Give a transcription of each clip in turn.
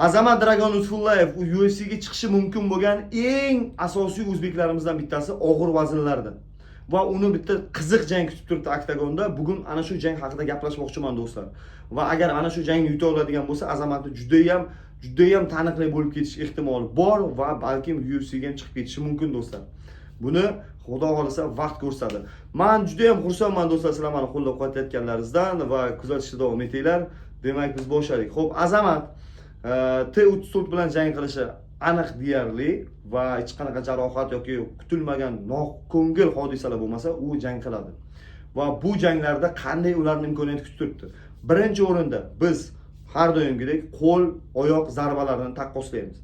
Azamat Dragon Lutfullayev UFC'ga chiqishi mumkin bo'lgan eng asosiy o'zbeklarimizdan bittasi og'ir vaznlarda. Va uni bitta qiziq jang kutib turibdi Oktagonda. Bugun ana shu jang haqida gaplashmoqchiman do'stlar. Va agar ana shu jangni yuta oladigan bo'lsa, Azamatni judayam taniqli bo'lib ketish ehtimoli bor va balkim UFC'ga ham chiqib ketishi mumkin do'stlar. Buni Xudo xolasa vaqt ko'rsatadi. Men judayam xursandman do'stlar, sizlar meni qo'llab-quvvatlayotganlaringizdan va kuzatishda davom etinglar. Demak, biz boshladik. Xo'p, Azamat T34 bilan jang qilishi aniq deyarli va hech qanaqa jarohat yoki kutilmagan noko'ngil hodisalar bo'lmasa, u jang qiladi. Va bu janglarda qanday ularning imkoniyati kutib turibdi? Birinchi o'rinda biz har doimgidek qo'l, oyoq zarbalarini taqqoslaymiz.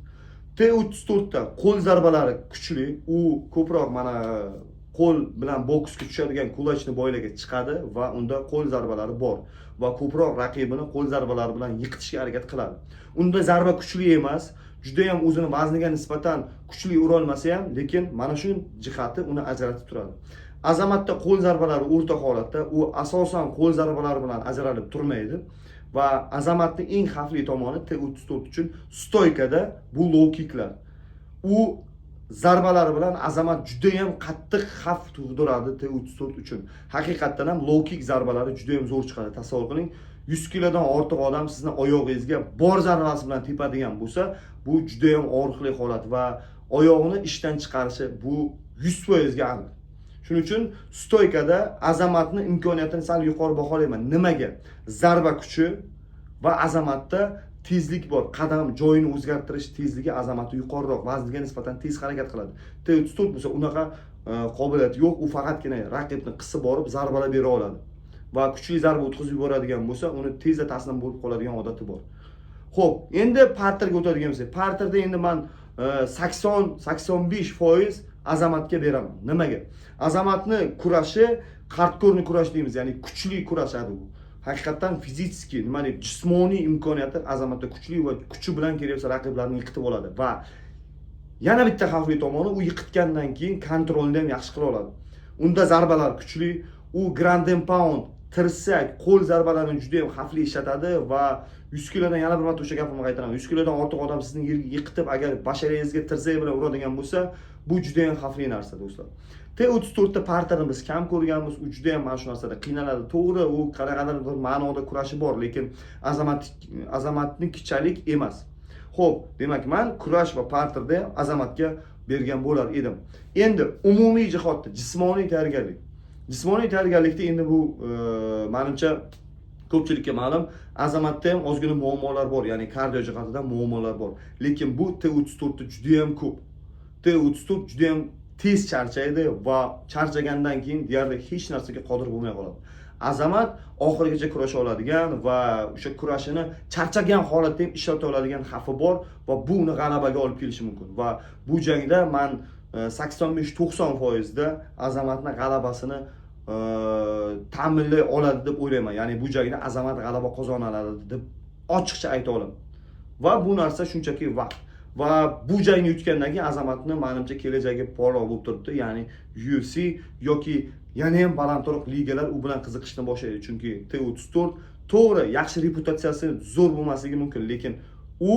T34 da qo'l zarbalari kuchli, u ko'proq mana qo'l bilan boksga tushadigan kulachni boylarga chiqadi va unda qo'l zarbalari bor va ko'proq raqibini qo'l zarbalari bilan yiqitishga harakat qiladi. Unda zarba kuchli emas, juda ham o'zini vazniga nisbatan kuchli ura olmasa ham, lekin mana shu jihati uni ajratib turadi. Azamatda qo'l zarbalari o'rta holatda, u asosan qo'l zarbalari bilan ajralib turmaydi. Va Azamatning eng xavfli tomoni T34 uchun stoykada bu low kicklar. U zarbalari bilan Azamat juda ham qattiq xavf tug'diradi T34 uchun. Haqiqatdan ham low kick zarbalari juda ham zo'r chiqadi. Tasavvur qiling, 100 kilodan ortiq odam sizni oyog'ingizga bor zarbasi bilan tepadigan bo'lsa, bu juda ham og'riqli holat va oyog'ini ishdan chiqarishi bu 100% ga aniq. Shuning uchun stoykada Azamatning imkoniyatini sal yuqori baholayman. Nimaga? Zarba kuchi va Azamatda tezlik bor. Qadam joyini o'zgartirish tezligi Azamatda yuqoriroq, vazniga nisbatan tez harakat qiladi. T34 bo'lsa unaqa qobiliyati yo'q. U faqatgina raqibni qisib borib zarbalar bera oladi. Va kuchli zarba o'tkazib yuboradigan bo'lsa, uni tezda taslim bo'lib qoladigan odati bor. Xo'p, endi parterga o'tadigan bo'lsak, parterda endi men 80-85% Azamatga beraman. Nimaga? Azamatni kurashi hardkorni kurash deymiz, ya'ni kuchli kurashadi u. Haqiqatan fiziki, nima deb, jismoniy imkoniyati Azamatda kuchli va kuchi bilan kelyapsa raqiblarni yiqitib oladi va yana bitta xavfli tomoni, u yiqitgandan keyin kontrolni ham yaxshi qila oladi. Unda zarbalar kuchli, u ground and pound, tirsak, qo'l zarbalarini juda ham xavfli ishlatadi va 100 kilodan yana bir marta o'sha gapimni qaytaraman. 100 kilodan ortiq odam sizni yerga yiqitib, agar basharangizga tirsak bilan uradigan bo'lsa, bu juda ham xavfli narsa do'stlar. T34 da parterni biz kam ko'rganmiz, u juda ham mana shu narsada qiynaladi. To'g'ri, u qanaqadir bir ma'noda kurashi bor, lekin Azamatnikichalik emas. Xo'p, demak, men kurash va parterda Azamatga bergan bo'lar edim. Endi umumiy jihatda jismoniy tayyorgarlik. Jismoniy tayyorgarlikda endi bu menimcha ko'pchilikka ma'lum, Azamatda ham ozgina muammolar bor, ya'ni kardio jihatidan muammolar bor. Lekin bu T34 da juda ham ko'p. T34 juda ham tez charchaydi va charchagandan keyin deyarli hech narsaga qodir bo'lmay qoladi. Azamat oxirigacha kurasha oladigan va o'sha kurashini charchagan holatda ham ishlata oladigan xavfi bor va bu uni g'alabaga olib kelishi mumkin. Va bu jangda men 85-90% da Azamatning g'alabasini ta'minlay oladi deb o'ylayman. Ya'ni bu jangda Azamat g'alaba qozona oladi deb ochiqcha ayta olaman. Va bu narsa shunchaki vaqt. Va bu jangni yutgandan keyin Azamatni menimcha kelajagi porloq bo'lib turibdi. Ya'ni UFC yoki yana ham balandroq ligalar u bilan qiziqishni boshlaydi. Chunki T34 to'g'ri yaxshi reputatsiyasi zo'r bo'lmasligi mumkin, lekin u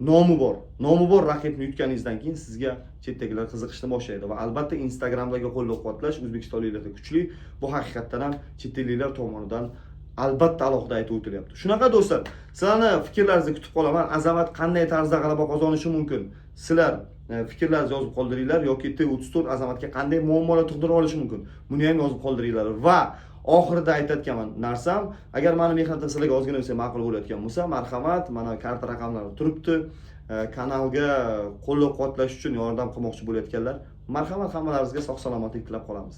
nomi bor. Nomi bor raqibni yutganingizdan keyin sizga chetdagilar qiziqishni boshlaydi va albatta Instagramdagi qo'llab-quvvatlash o'zbekistonliklarda kuchli. Bu haqiqatdan ham chetdagilar tomonidan albatta alohida aytib o'tilyapti. Shunaqa do'stlar, sizlarning fikrlaringizni kutib qolaman. Azamat qanday tarzda g'alaba qozonishi mumkin? Sizlar fikrlaringizni yozib qoldiringlar yoki T34 Azamatga qanday muammolar tug'dira olishi mumkin? Buni ham yozib qoldiringlar va oxirida aytayotgan narsam, agar meni mehnatim sizlarga ozgina bo'lsa ma'qul bo'layotgan bo'lsa, marhamat, mana karta raqamlari turibdi. Kanalga qo'llab-quvvatlash uchun yordam qilmoqchi bo'layotganlar, marhamat, hammalaringizga sog' salomatlik tilab qolamiz.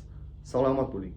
Salomat bo'ling.